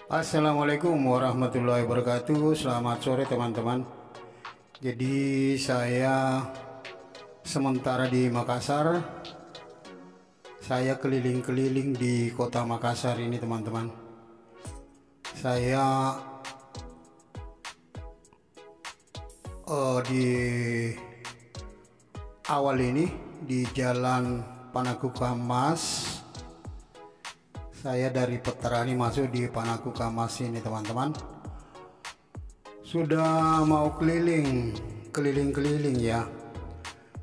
Assalamualaikum warahmatullahi wabarakatuh. Selamat sore teman-teman. Jadi saya sementara di Makassar. Saya keliling-keliling di kota Makassar ini teman-teman. Saya di awal ini di Jalan Panakukamas. Saya dari Petarani masuk di Panakukamas ini teman-teman. Sudah mau keliling-keliling ya.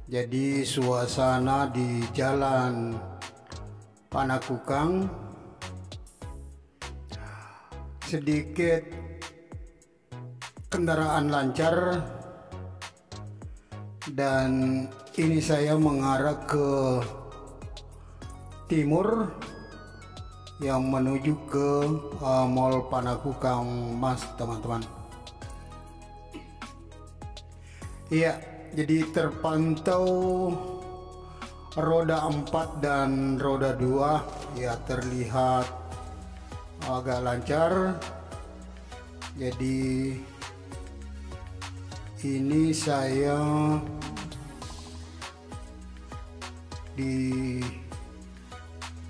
Jadi suasana di Jalan Panakukang sedikit kendaraan lancar, dan ini saya mengarah ke timur yang menuju ke Mall Panakukang Mas teman-teman. Iya, jadi terpantau roda 4 dan roda 2 ya terlihat agak lancar. Jadi ini saya di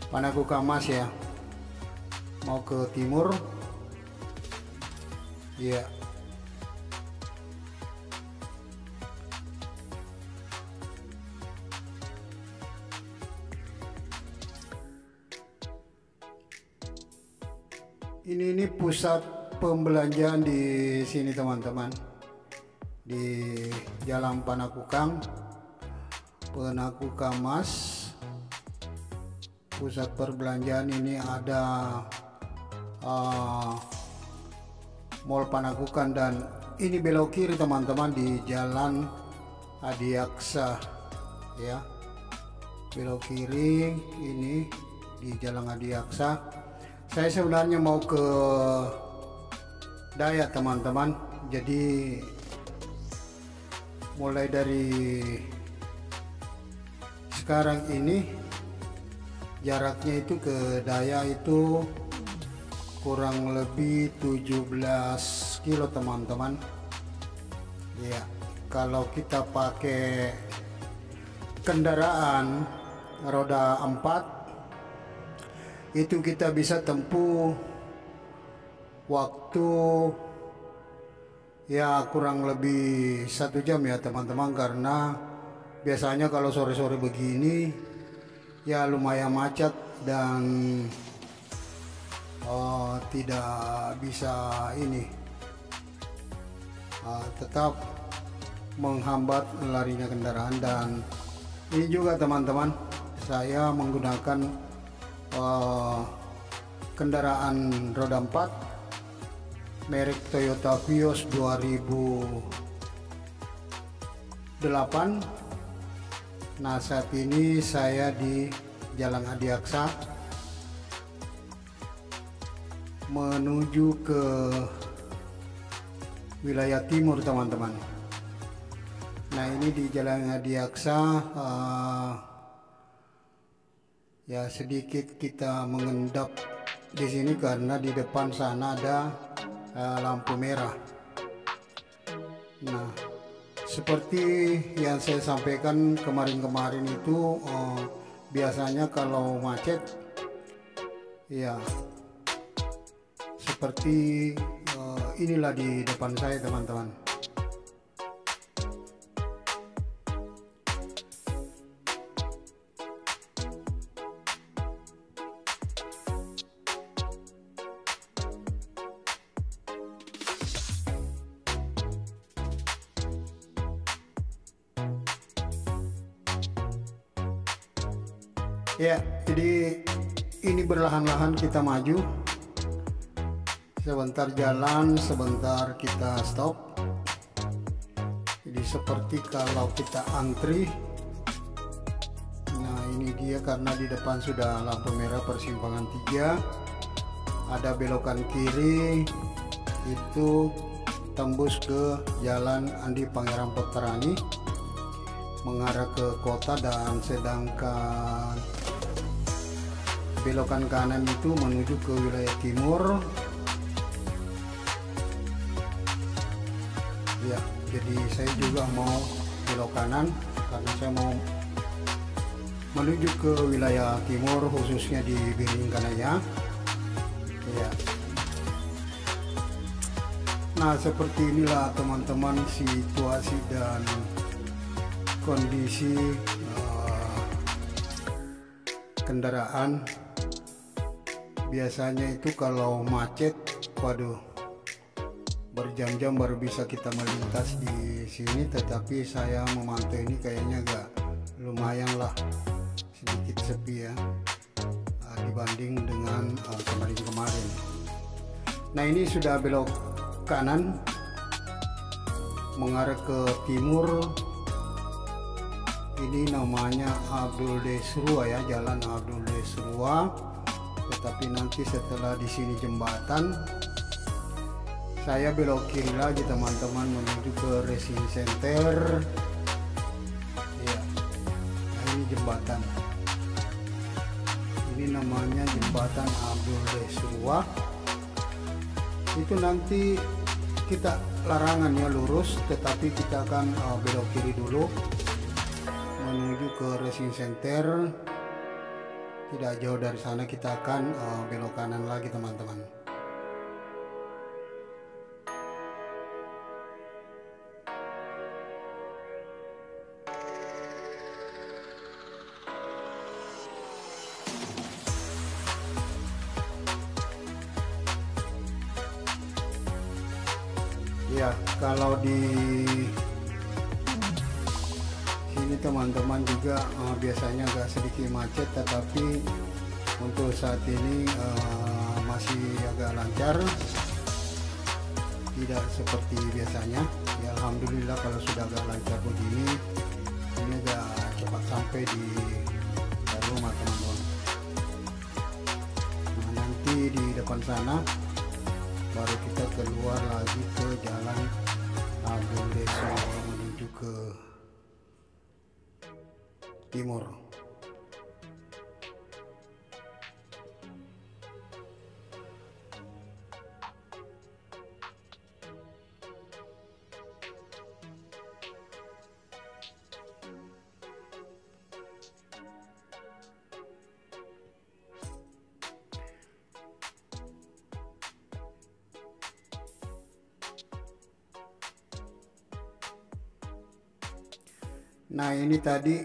Panakukamas ya, mau ke timur ya. Ini pusat pembelanjaan di sini teman-teman, di Jalan Panakukamas. Pusat perbelanjaan ini ada Mall Panakukang, dan ini belok kiri teman-teman di Jalan Adiaksa ya. Belok kiri ini di Jalan Adiaksa. Saya sebenarnya mau ke Dayak teman-teman. Jadi mulai dari sekarang ini jaraknya itu ke Dayak itu kurang lebih 17 kilo teman-teman ya. Kalau kita pakai kendaraan roda 4 itu kita bisa tempuh waktu ya kurang lebih 1 jam ya teman-teman, karena biasanya kalau sore-sore begini ya lumayan macet dan tidak bisa ini tetap menghambat larinya kendaraan. Dan ini juga teman-teman, saya menggunakan kendaraan roda 4 merek Toyota Vios 2008. Nah, saat ini saya di Jalan Adiaksa menuju ke wilayah timur teman-teman. Nah, ini di Jalan Adiaksa ya sedikit kita mengendap di sini karena di depan sana ada lampu merah. Nah, seperti yang saya sampaikan kemarin-kemarin itu biasanya kalau macet ya seperti inilah di depan saya teman-teman. Ya, jadi ini berlahan-lahan kita maju. Sebentar jalan, sebentar kita stop. Jadi seperti kalau kita antri. Nah, ini dia karena di depan sudah lampu merah persimpangan 3. Ada belokan kiri itu tembus ke Jalan Andi Pangeran Petarani mengarah ke kota, dan sedangkan belokan kanan itu menuju ke wilayah timur ya. Jadi saya juga mau belok kanan karena saya mau menuju ke wilayah timur, khususnya di Biringkanaya ya. Nah, seperti inilah teman-teman situasi dan kondisi kendaraan. Biasanya itu kalau macet, waduh, berjam-jam baru bisa kita melintas di sini, tetapi saya memantau ini kayaknya agak lumayan lah, sedikit sepi ya, dibanding dengan kemarin-kemarin. Nah, ini sudah belok kanan mengarah ke timur. Ini namanya Abdul Desrua ya, Jalan Abdul Desrua. Tetapi nanti setelah di sini jembatan, saya belok kiri lagi teman-teman menuju ke Racing Center. Ya, nah ini jembatan. Ini namanya jembatan Abdul Desrua. Itu nanti kita larangan ya lurus, tetapi kita akan belok kiri dulu menuju ke Racing Center. Tidak jauh dari sana kita akan belok kanan lagi teman-teman. Ya, kalau di sini teman-teman juga biasanya agak sedikit macet, tetapi untuk saat ini masih agak lancar, tidak seperti biasanya ya. Alhamdulillah kalau sudah agak lancar begini, ini agak cepat sampai di rumah teman-teman. Nah, nanti di depan sana baru kita keluar lagi ke Jalan Abdul Desrua menuju ke timur. Nah, ini tadi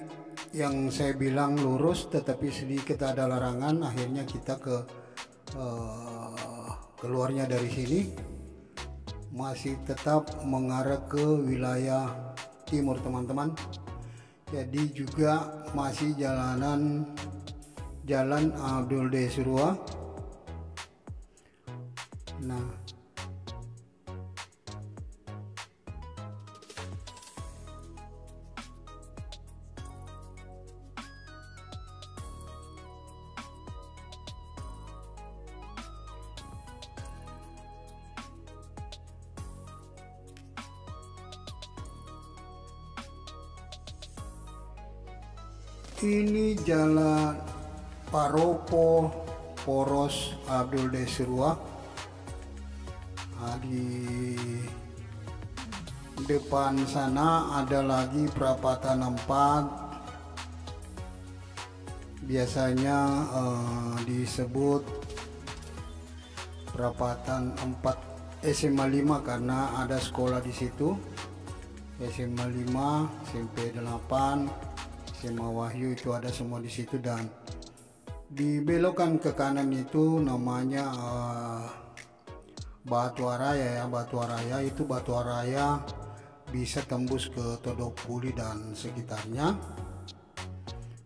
yang saya bilang lurus, tetapi sedikit ada larangan, akhirnya kita keluarnya dari sini masih tetap mengarah ke wilayah timur teman-teman. Jadi juga masih Jalan Abdul Desrua. Nah, ini Jalan Paropo Poros Abdul Desrua. Di depan sana ada lagi perapatan 4. Biasanya disebut perapatan 4 SMA 5 karena ada sekolah di situ. SMA 5, SMP 8, SMA Wahyu itu ada semua di situ. Dan di belokan ke kanan itu namanya Batuaraya ya. Batuaraya itu Batuaraya bisa tembus ke Todopuli dan sekitarnya,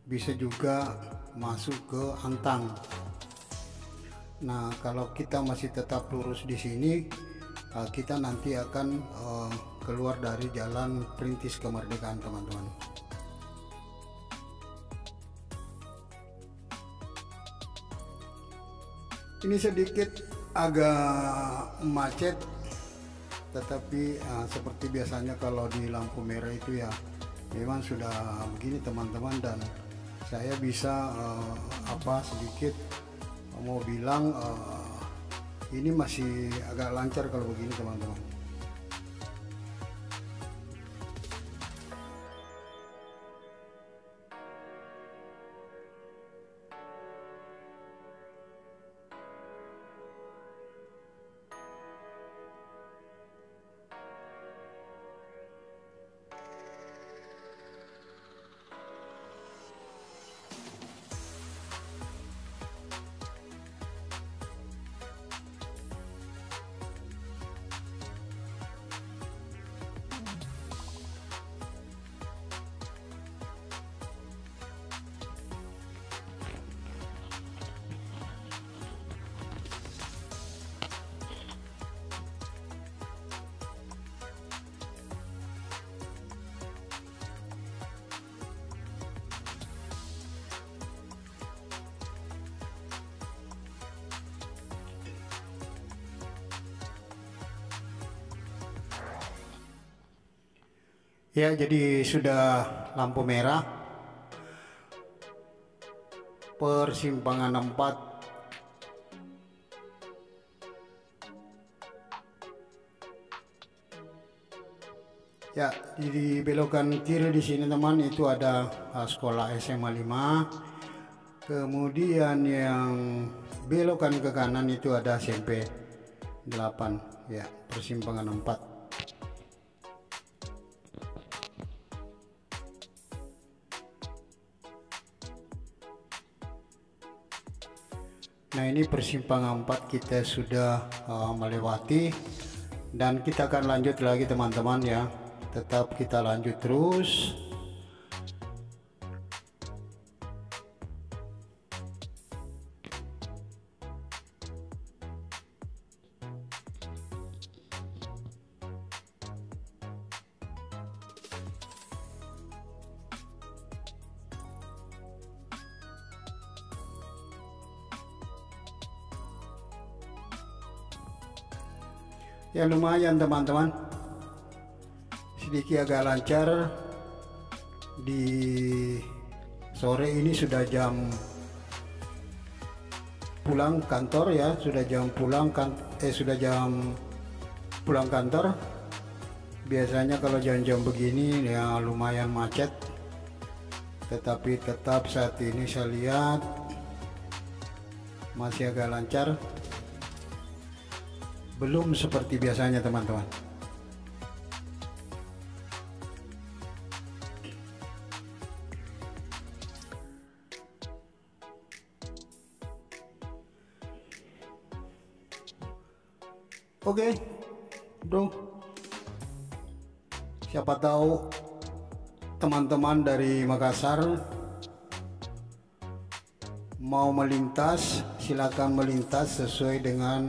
bisa juga masuk ke Antang. Nah, kalau kita masih tetap lurus di sini, kita nanti akan keluar dari Jalan Perintis Kemerdekaan teman-teman. Ini sedikit agak macet, tetapi seperti biasanya kalau di lampu merah itu ya memang sudah begini teman-teman. Dan saya bisa sedikit mau bilang ini masih agak lancar kalau begini teman-teman. Ya, jadi sudah lampu merah persimpangan 4. Ya, di belokan kiri di sini teman itu ada sekolah SMA 5. Kemudian yang belokan ke kanan itu ada SMP 8. Ya, persimpangan 4. Nah, ini persimpangan 4 kita sudah melewati, dan kita akan lanjut lagi teman-teman ya. Tetap kita lanjut terus. Ya, lumayan teman-teman, sedikit agak lancar. Di sore ini sudah jam pulang kantor ya, sudah jam pulang kantor. Biasanya kalau jam-jam begini ya lumayan macet, tetapi tetap saat ini saya lihat masih agak lancar, belum seperti biasanya teman-teman. Oke, bro, siapa tahu teman-teman dari Makassar mau melintas, silakan melintas sesuai dengan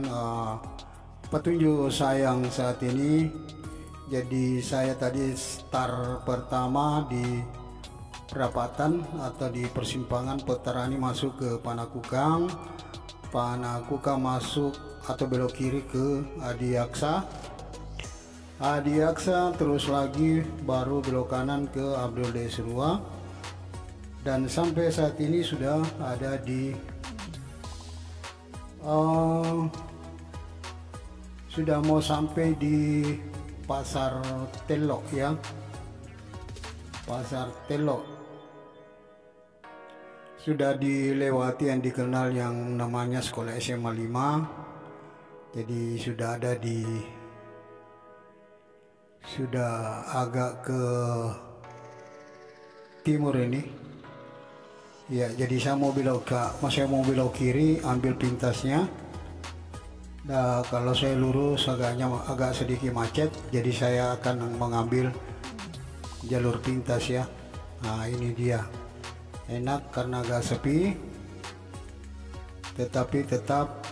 petunjuk saya yang saat ini. Jadi saya tadi start pertama di perapatan atau di persimpangan Petarani masuk ke Panakukang masuk atau belok kiri ke Adiaksa, terus lagi baru belok kanan ke Abdul Desrua, dan sampai saat ini sudah ada di sudah mau sampai di Pasar Telok ya, Pasar Telok. Sudah dilewati yang dikenal yang namanya sekolah SMA 5. Jadi sudah ada sudah agak ke timur ini ya. Jadi saya mau belok kiri, ambil pintasnya. Nah, kalau saya lurus agak sedikit macet, jadi saya akan mengambil jalur pintas ya. Nah, ini dia, enak karena agak sepi, tetapi tetap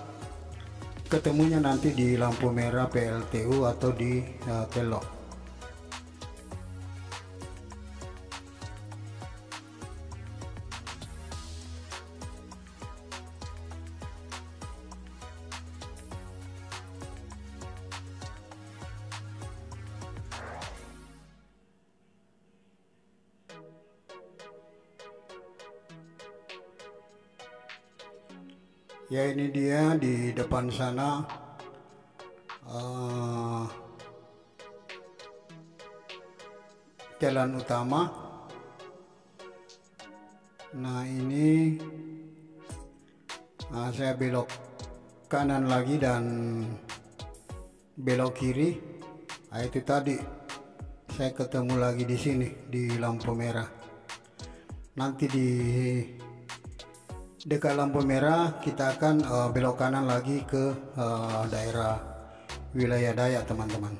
ketemunya nanti di lampu merah PLTU atau di Telok. Ya, ini dia di depan sana jalan utama. Nah, ini saya belok kanan lagi dan belok kiri. Nah, itu tadi saya ketemu lagi di sini di lampu merah. Nanti di dekat lampu merah kita akan belok kanan lagi ke daerah wilayah Dayak teman-teman.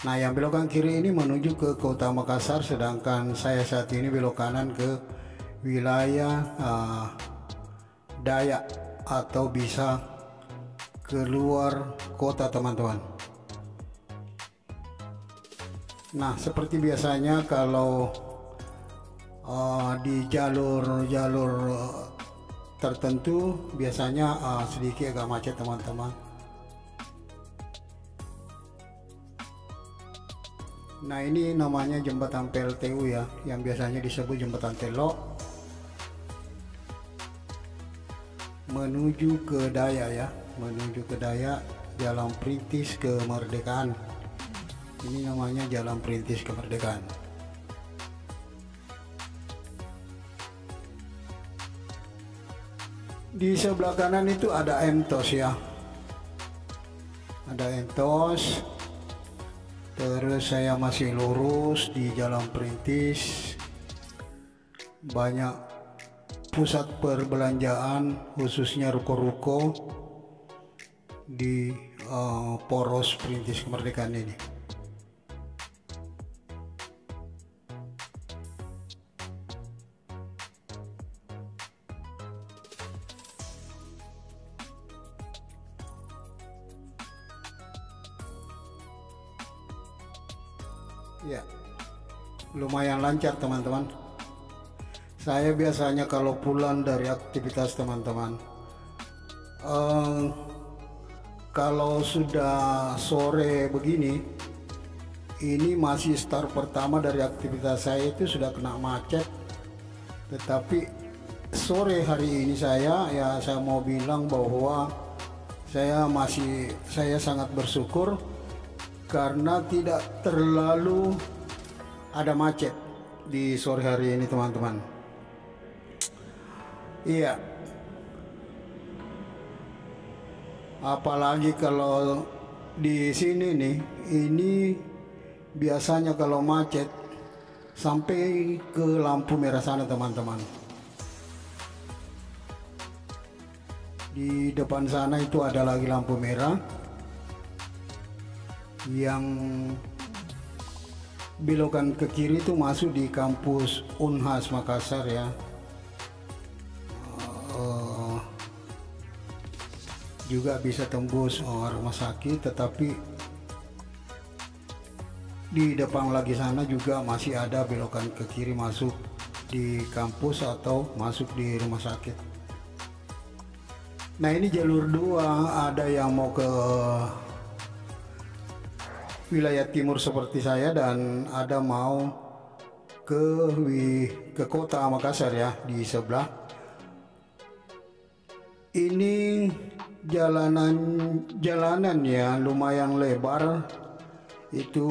Nah, yang belokan kiri ini menuju ke kota Makassar, sedangkan saya saat ini belok kanan ke wilayah Dayak atau bisa keluar kota teman-teman. Nah, seperti biasanya kalau di jalur-jalur tertentu biasanya sedikit agak macet teman-teman. Nah, ini namanya jembatan PLTU ya, yang biasanya disebut jembatan Telok, menuju ke Daya ya, menuju ke Daya, Jalan Perintis Kemerdekaan. Ini namanya Jalan Perintis Kemerdekaan. Di sebelah kanan itu ada Entos ya, ada Entos. Terus saya masih lurus di Jalan Perintis, banyak pusat perbelanjaan khususnya ruko-ruko di poros Perintis Kemerdekaan ini. Ya, lumayan lancar teman-teman. Saya biasanya kalau pulang dari aktivitas teman-teman, kalau sudah sore begini, ini masih start pertama dari aktivitas saya itu sudah kena macet. Tetapi sore hari ini saya mau bilang bahwa saya sangat bersyukur karena tidak terlalu ada macet di sore hari ini teman-teman. Iya, apalagi kalau di sini nih, ini biasanya kalau macet sampai ke lampu merah sana teman-teman. Di depan sana itu ada lagi lampu merah yang belokan ke kiri itu masuk di kampus Unhas Makassar ya. Juga bisa tembus rumah sakit, tetapi di depan lagi sana juga masih ada belokan ke kiri masuk di kampus atau masuk di rumah sakit. Nah, ini jalur 2, ada yang mau ke wilayah timur seperti saya dan ada mau ke kota Makassar ya, di sebelah. Ini jalanan ya lumayan lebar. Itu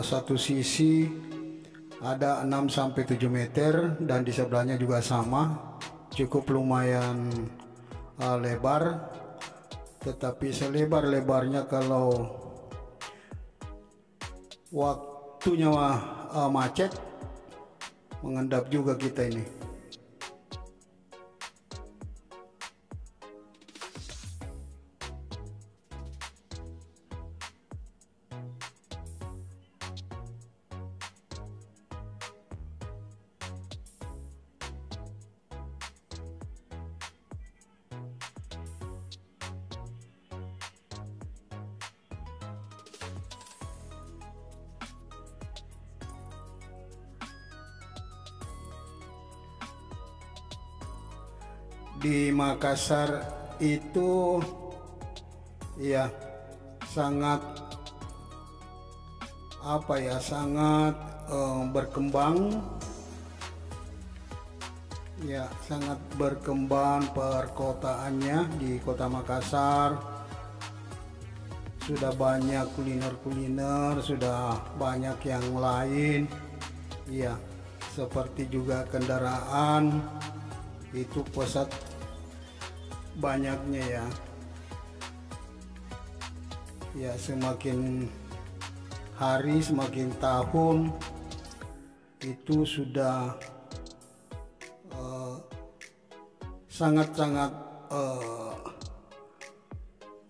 satu sisi ada 6-7 meter dan di sebelahnya juga sama, cukup lumayan lebar. Tetapi selebar-lebarnya kalau waktunya macet, mengendap juga kita ini. Di Makassar itu ya sangat sangat berkembang ya, sangat berkembang perkotaannya di kota Makassar. Sudah banyak kuliner-kuliner, sudah banyak yang lain ya, seperti juga kendaraan itu pesat banyaknya ya, semakin hari semakin tahun itu sudah sangat-sangat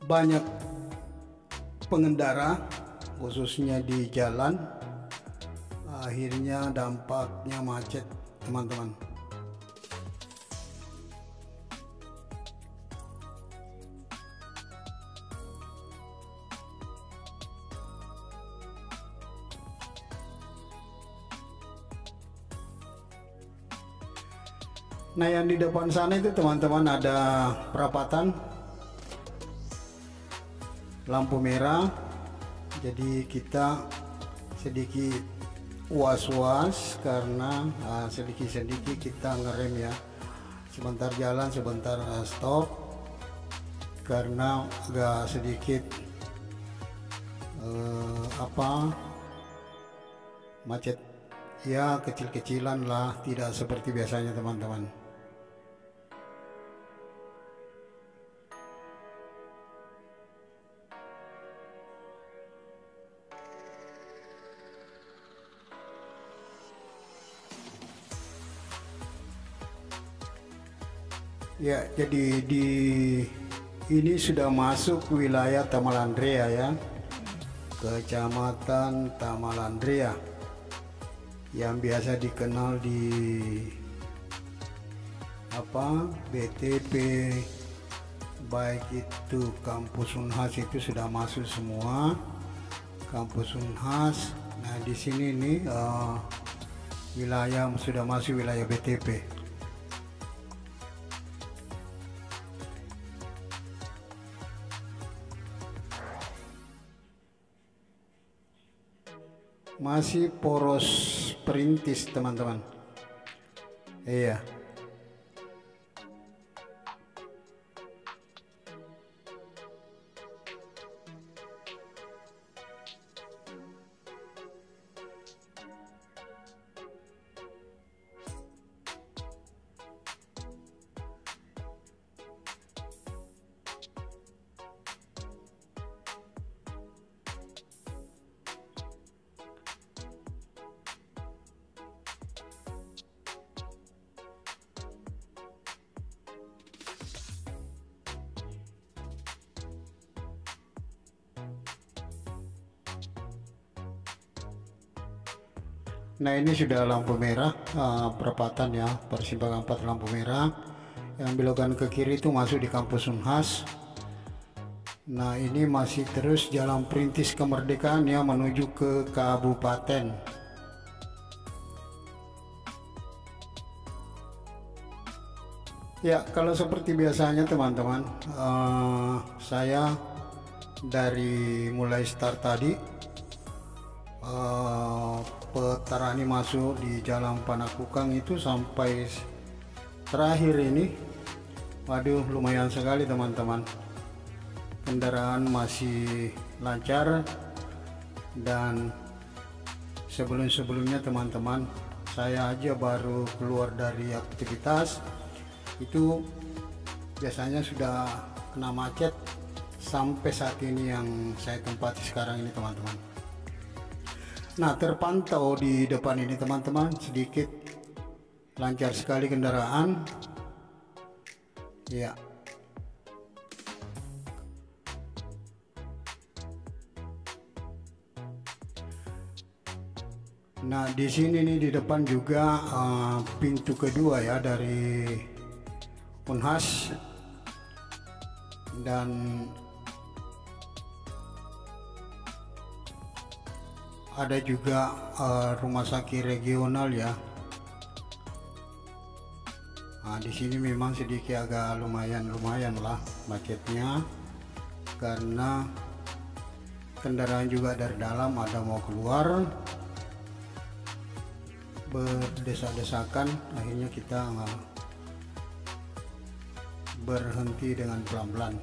banyak pengendara khususnya di jalan, akhirnya dampaknya macet teman-teman. Nah, yang di depan sana itu teman-teman ada perapatan lampu merah. Jadi sedikit was-was karena sedikit-sedikit kita ngerem ya, sebentar jalan sebentar stop karena agak sedikit macet ya, kecil-kecilan lah, tidak seperti biasanya teman-teman. Ya, jadi ini sudah masuk wilayah Tamalandrea ya, Kecamatan Tamalandrea, yang biasa dikenal di BTP, baik itu Kampus Unhas itu sudah masuk semua, Kampus Unhas. Nah di sini nih wilayah sudah masuk wilayah BTP. Masih poros perintis teman-teman. Iya. Nah ini sudah lampu merah, perempatan ya, persimpangan 4 lampu merah. Yang belokan ke kiri itu masuk di Kampus Unhas. Nah ini masih terus jalan perintis kemerdekaan ya, menuju ke kabupaten. Ya kalau seperti biasanya teman-teman, saya dari mulai start tadi Petarani masuk di Jalan Panakukang itu sampai terakhir ini, waduh lumayan sekali teman-teman, kendaraan masih lancar. Dan sebelum-sebelumnya teman-teman, saya aja baru keluar dari aktivitas itu biasanya sudah kena macet sampai saat ini yang saya tempati sekarang ini teman-teman. Nah terpantau di depan ini teman-teman sedikit lancar sekali kendaraan ya. Nah di sini nih di depan juga pintu kedua ya dari Unhas, dan ada juga rumah sakit regional ya. Nah, di sini memang sedikit agak lumayan lah macetnya karena kendaraan juga dari dalam ada mau keluar, berdesak-desakan. Akhirnya kita berhenti dengan pelan-pelan.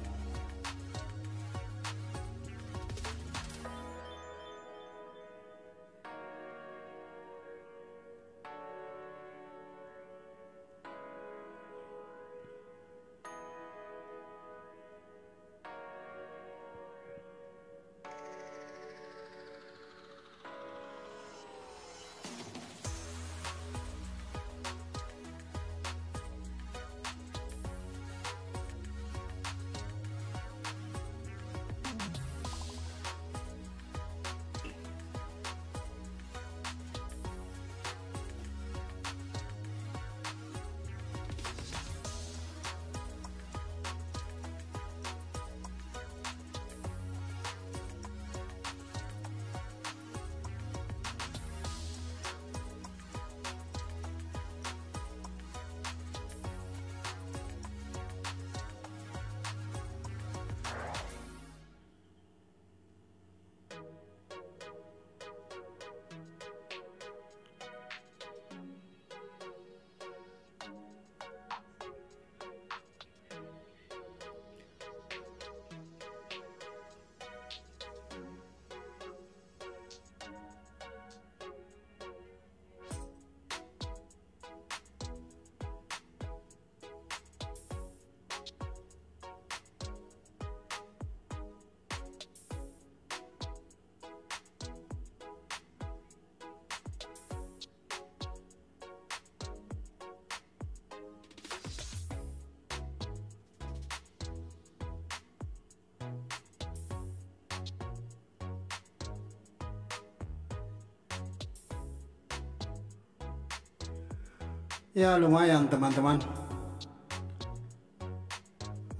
Ya lumayan teman-teman,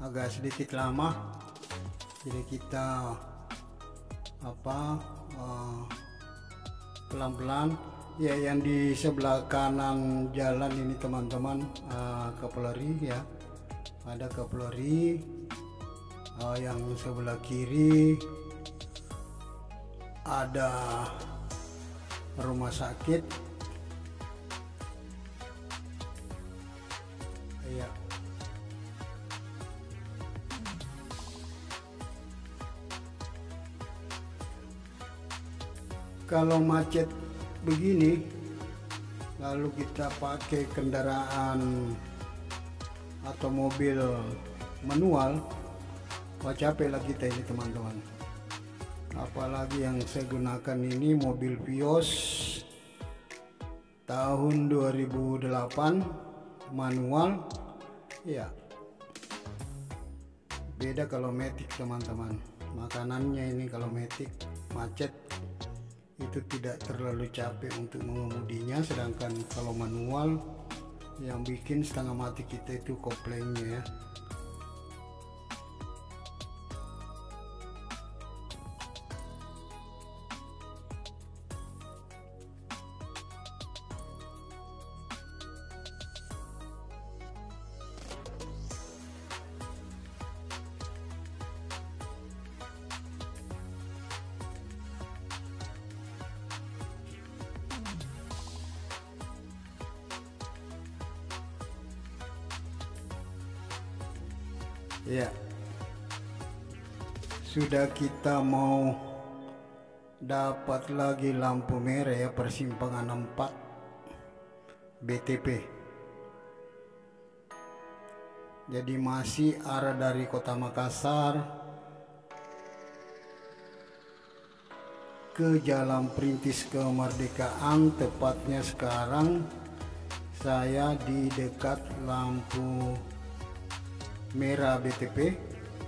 agak sedikit lama, jadi kita pelan-pelan. Ya, yang di sebelah kanan jalan ini teman-teman, kapolri ya, ada kapolri. Yang sebelah kiri ada rumah sakit ya. Kalau macet begini lalu kita pakai kendaraan atau mobil manual, wah capek lah kita ini teman-teman. Apalagi yang saya gunakan ini mobil Vios tahun 2008 manual ya. Beda kalau matic teman-teman, makanannya ini kalau matic macet itu tidak terlalu capek untuk mengemudinya, sedangkan kalau manual yang bikin setengah mati kita itu koplengnya ya. Ya, sudah kita mau dapat lagi lampu merah ya, persimpangan 4 BTP. Jadi masih arah dari Kota Makassar ke Jalan Perintis Kemerdekaan. Tepatnya sekarang saya di dekat lampu merah BTP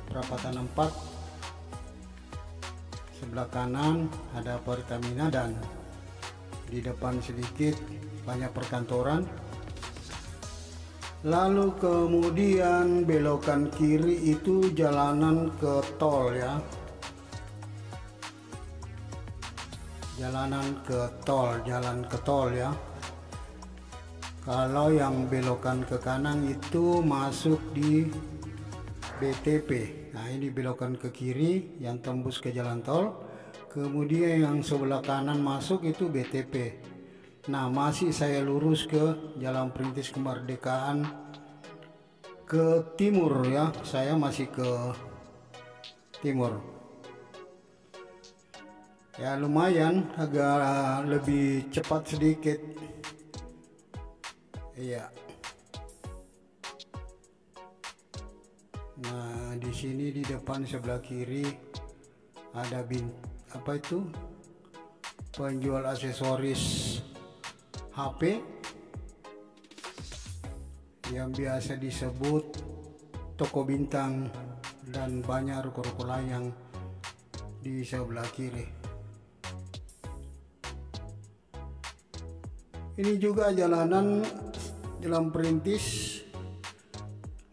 perapatan 4. Sebelah kanan ada Pertamina dan di depan sedikit banyak perkantoran. Lalu kemudian belokan kiri itu jalanan ke tol ya, jalanan ke tol, jalan ke tol ya. Kalau yang belokan ke kanan itu masuk di BTP. Nah, ini belokan ke kiri yang tembus ke jalan tol. Kemudian yang sebelah kanan masuk itu BTP. Nah, masih saya lurus ke Jalan Perintis Kemerdekaan ke timur ya. Saya masih ke timur. Ya lumayan, agak lebih cepat sedikit. Iya. Nah, di sini di depan sebelah kiri ada penjual aksesoris HP yang biasa disebut toko bintang, dan banyak ruko-ruko lain yang di sebelah kiri. Ini juga Jalan Perintis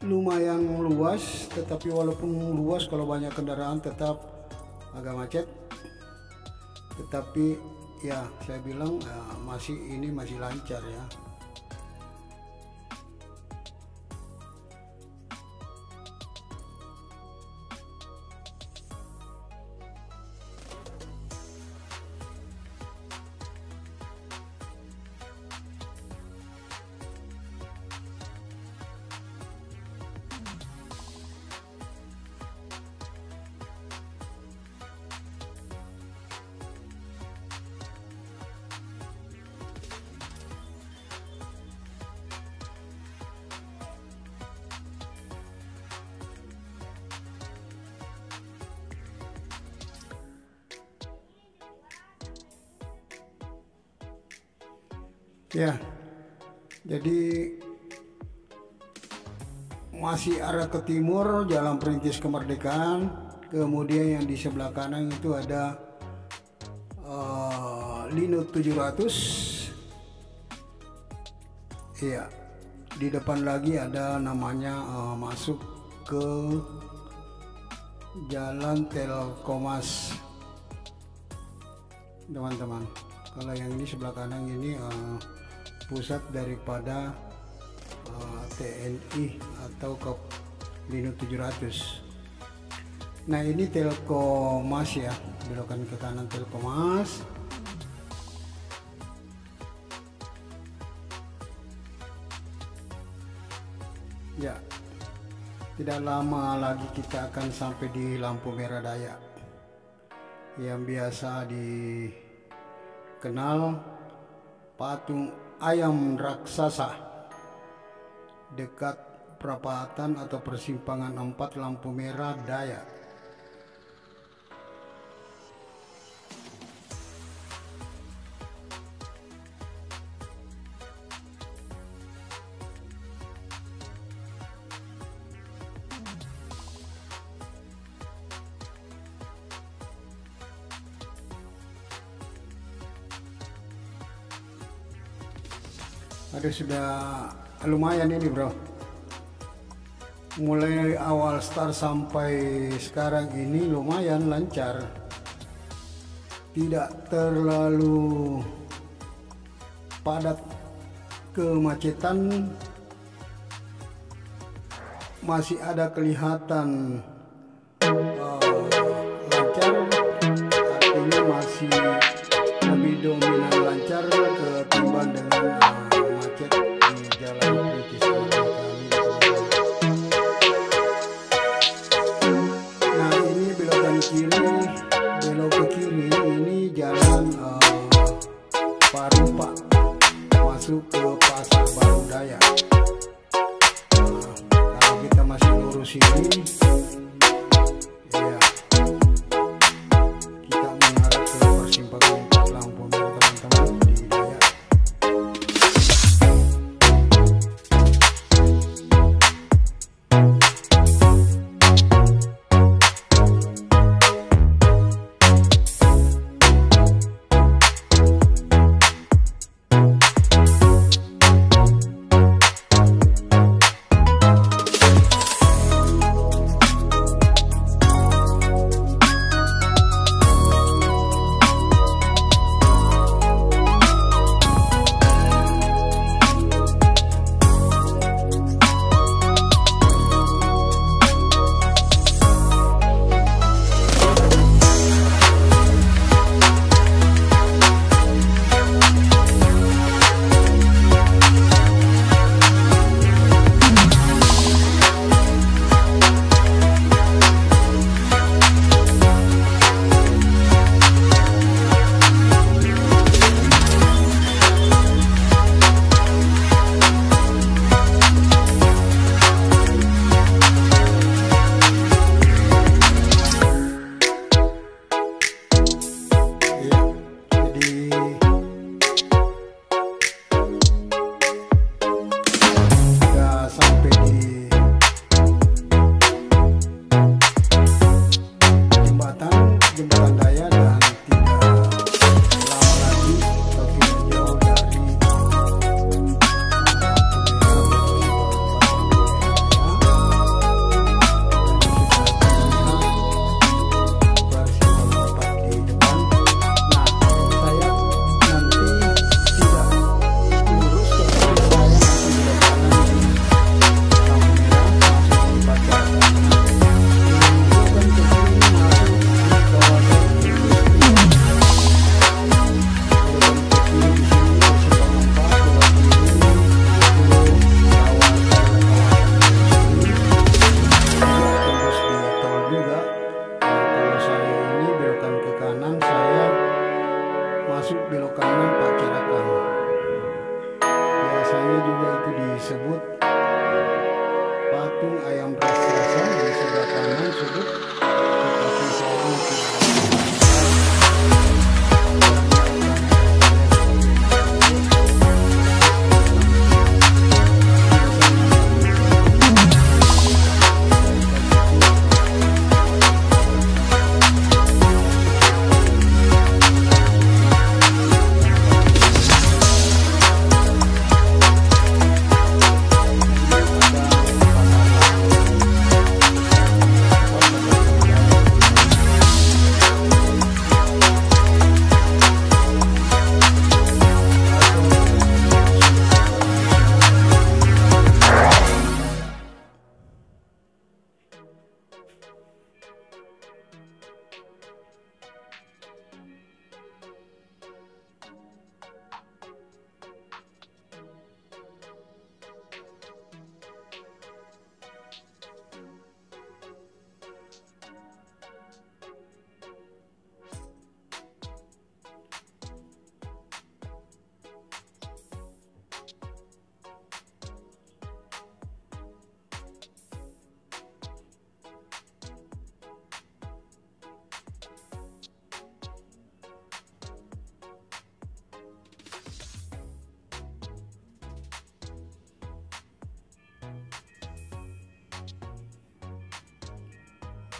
lumayan luas, tetapi walaupun luas kalau banyak kendaraan tetap agak macet. Tetapi ya saya bilang masih lancar ya. Ya, jadi masih arah ke timur Jalan Perintis Kemerdekaan. Kemudian yang di sebelah kanan itu ada Lino 700. Iya, di depan lagi ada namanya masuk ke Jalan Telkomas, teman-teman. Kalau yang ini sebelah kanan ini pusat daripada TNI atau Koplino 700. Nah, ini Telkomas ya, belokan ke kanan Telkomas. Ya, tidak lama lagi kita akan sampai di lampu merah Dayak yang biasa dikenal patung ayam raksasa dekat perapatan atau persimpangan 4 lampu merah Dayak. Aduh, sudah lumayan ini bro, mulai dari awal start sampai sekarang ini lumayan lancar, tidak terlalu padat kemacetan, masih ada kelihatan lancar, artinya masih lebih dominan lancar ketimbang dengan macet di jalan kritis kali. Nah, ini belokan kiri, belok ke kiri ini jalan Parupa masuk ke Pasar Baru Dayak. Nah, kalau kita masih lurus ini ya, kita mengarah ke persimpangan lampu merah teman-teman di Dayak. Masuk belok kanan Pacarakan, biasanya juga itu disebut patung ayam raksasa. Di sebelah kanan sudut tetapi saya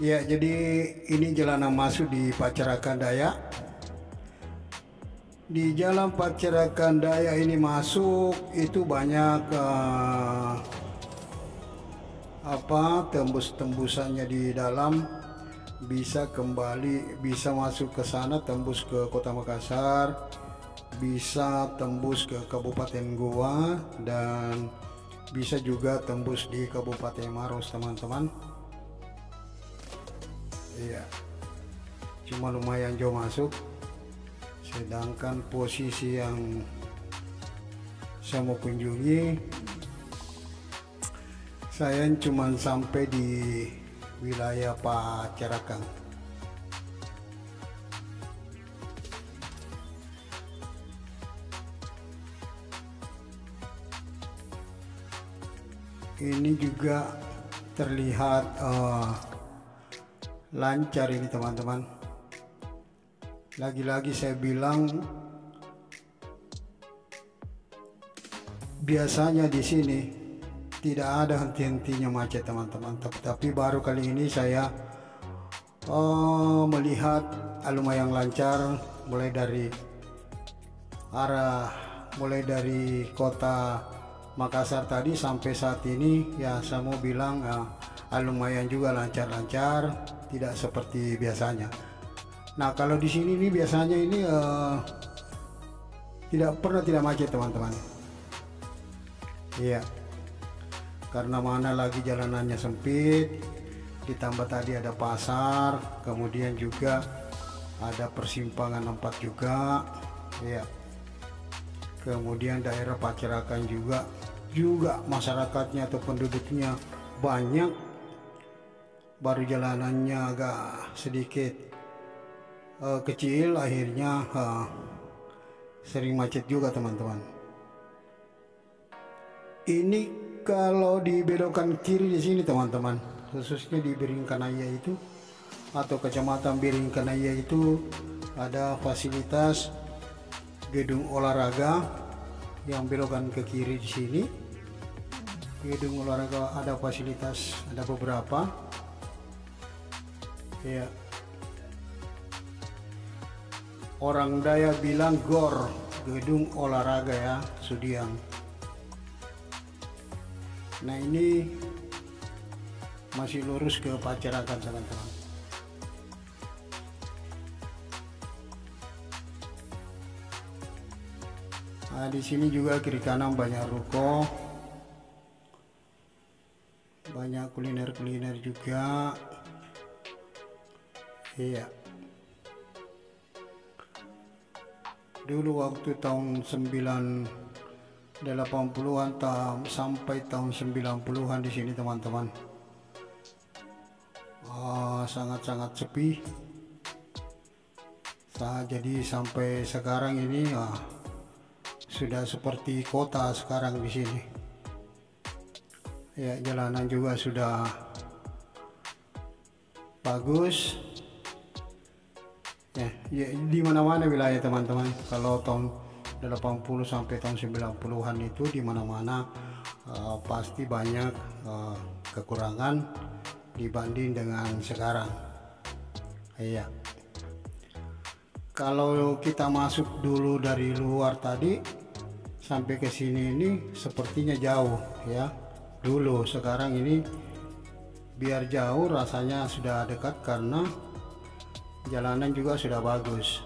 Ya, jadi ini jalanan masuk di Pacarakan Dayak. Di jalan Pacarakan Dayak ini masuk itu banyak tembus-tembusannya di dalam, bisa kembali, bisa masuk ke sana tembus ke Kota Makassar, bisa tembus ke Kabupaten Goa, dan bisa juga tembus di Kabupaten Maros, teman-teman. Iya, cuma lumayan jauh masuk. Sedangkan posisi yang saya mau kunjungi, saya cuma sampai di wilayah Pacarakan. Ini juga terlihat lancar ini, teman-teman. Lagi-lagi saya bilang, biasanya di sini tidak ada henti-hentinya macet, teman-teman. Tapi baru kali ini saya melihat lumayan lancar, mulai dari kota Makassar tadi sampai saat ini. Ya, saya mau bilang lumayan juga lancar-lancar, tidak seperti biasanya. Nah, kalau di sini nih biasanya ini tidak macet, teman-teman. Iya, karena mana lagi jalanannya sempit, ditambah tadi ada pasar, kemudian juga ada persimpangan 4 juga. Iya, kemudian daerah Pacarakan juga masyarakatnya atau penduduknya banyak, baru jalanannya agak sedikit kecil, akhirnya sering macet juga, teman-teman. Ini kalau di belokan kiri di sini, teman-teman, khususnya di Biringkanaya itu atau Kecamatan Biringkanaya itu ada fasilitas gedung olahraga yang belokan ke kiri di sini. Gedung olahraga ada fasilitas, ada beberapa. Ya, orang Dayak bilang GOR, gedung olahraga ya, Sudiang. Nah, ini masih lurus ke Pacarakan, teman-teman. Nah, di sini juga kiri kanan banyak ruko, banyak kuliner-kuliner juga. Iya. Dulu waktu tahun 80-an sampai tahun 90-an di sini, teman-teman, sangat-sangat sepi. Jadi sampai sekarang ini sudah seperti kota sekarang di sini. Ya, jalanan juga sudah bagus. Ya, di mana-mana wilayah, teman-teman. Kalau tahun 80 sampai tahun 90-an itu di mana-mana pasti banyak kekurangan dibanding dengan sekarang. Iya. Kalau kita masuk dulu dari luar tadi sampai ke sini, ini sepertinya jauh ya. Dulu, sekarang ini biar jauh rasanya sudah dekat karena jalanan juga sudah bagus.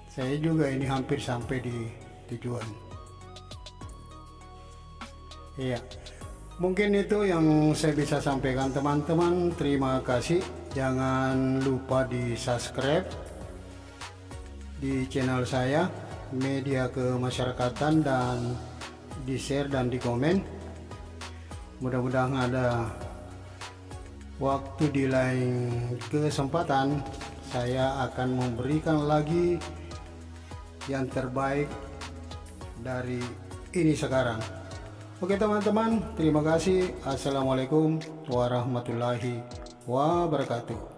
Saya juga ini hampir sampai di tujuan. Iya, mungkin itu yang saya bisa sampaikan, teman-teman. Terima kasih. Jangan lupa di subscribe di channel saya, Media Kemasyarakatan, dan di share dan di komen. Mudah-mudahan ada waktu di lain kesempatan saya akan memberikan lagi yang terbaik dari ini sekarang. Oke, teman-teman, terima kasih. Assalamualaikum warahmatullahi wabarakatuh.